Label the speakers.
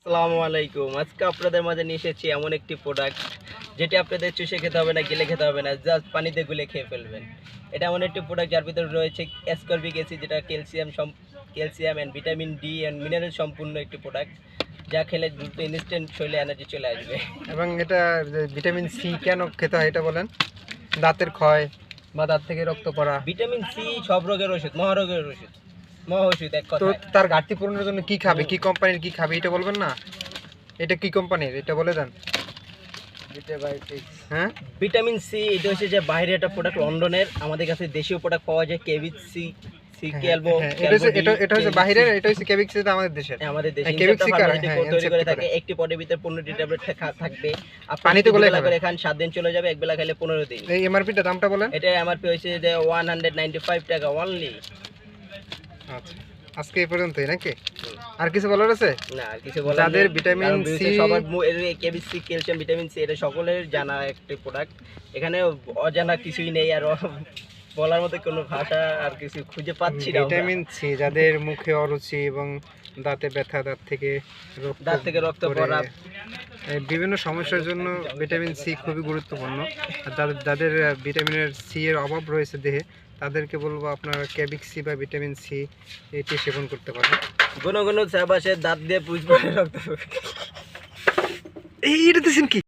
Speaker 1: আসসালামু আলাইকুম। আজকে আপনাদের মাঝে নিয়ে এসেছি এমন একটি প্রোডাক্ট যেটি আপনাদের চুষে খেতে হবে না, গিলে খেতে হবে না, জাস্ট পানিতে গুলে খেয়ে ফেলবেন। এটা এমন একটি প্রোডাক্ট যার ভিতরে রয়েছে অ্যাসকর্বিক অ্যাসিড, যেটা calcium and vitamin D and mineral সম্পূর্ণ একটি প্রোডাক্ট, যা খেলে দ্রুত ইনস্ট্যান্ট শরীরে এনার্জি চলে আসবে।
Speaker 2: এবং এটা ভিটামিন সি কেন খেতে হয় এটা বলেন। দাঁতের ক্ষয় বা দাঁত থেকে রক্ত পড়া,
Speaker 1: ভিটামিন সি সব রোগের ওষুধ, মহারোগের ওষুধ, মহা ওষুধ এক
Speaker 2: তো
Speaker 1: কথায়।
Speaker 2: তার ঘাটতি পূরণের জন্য কি খাবে, কি কোম্পানির কি খাবে এটা বলবেন না? এটা কি কোম্পানির এটা বলে দেন। হ্যাঁ,
Speaker 1: ভিটামিন সি এটা হচ্ছে যে বাইরে একটা প্রোডাক্ট, লন্ডনের। আমাদের কাছে দেশীয় প্রোডাক্ট পাওয়া যায়, কেভিসি সি ক্যালবো।
Speaker 2: এটা হচ্ছে বাইরের, এটা হচ্ছে কেভিক্স, এটা আমাদের দেশের।
Speaker 1: আমাদের দেশে
Speaker 2: কেভিক্স
Speaker 1: তৈরি করে থাকে। একটি পটের ভিতরে 15টি ট্যাবলেট থাকবে।
Speaker 2: পানিতে গুলে
Speaker 1: করে খান, 7 দিন চলে যাবে, একবেলা খেলে 15 দিন।
Speaker 2: এই এমআরপিটা দামটা বলেন।
Speaker 1: এটা এমআরপি হচ্ছে যে 195 টাকা অনলি।
Speaker 2: আচ্ছা, আজকে এই পর্যন্তই নাকি? আর কিছু বলার আছে?
Speaker 1: না, আর কিছু বলার
Speaker 2: যাদের
Speaker 1: নেই।
Speaker 2: ভিটামিন সি,
Speaker 1: সবার কেবিসি, ক্যালসিয়াম, ভিটামিন সি এটা সকলের জানা একটি প্রোডাক্ট। এখানে অজানা কিছুই নেই, আর বলার মতো কোনো ভাষা আর কিছু খুঁজে পাচ্ছি না।
Speaker 2: ভিটামিন সি যাদের মুখে অরুচি এবং দাঁতে ব্যথা, দাঁত থেকে
Speaker 1: রক্ত পড়া,
Speaker 2: বিভিন্ন সমস্যার জন্য ভিটামিন সি খুবই গুরুত্বপূর্ণ। আর যাদের ভিটামিনের সি এর অভাব রয়েছে দেহে, তাদেরকে বলবো আপনারা কেভিক্সি বা ভিটামিন সি এটি সেবন করতে পারেন।
Speaker 1: কোনো চাবাসে দাঁত দিয়ে পুষ করে রক্ত।
Speaker 2: এইটা দিচ্ছেন কি?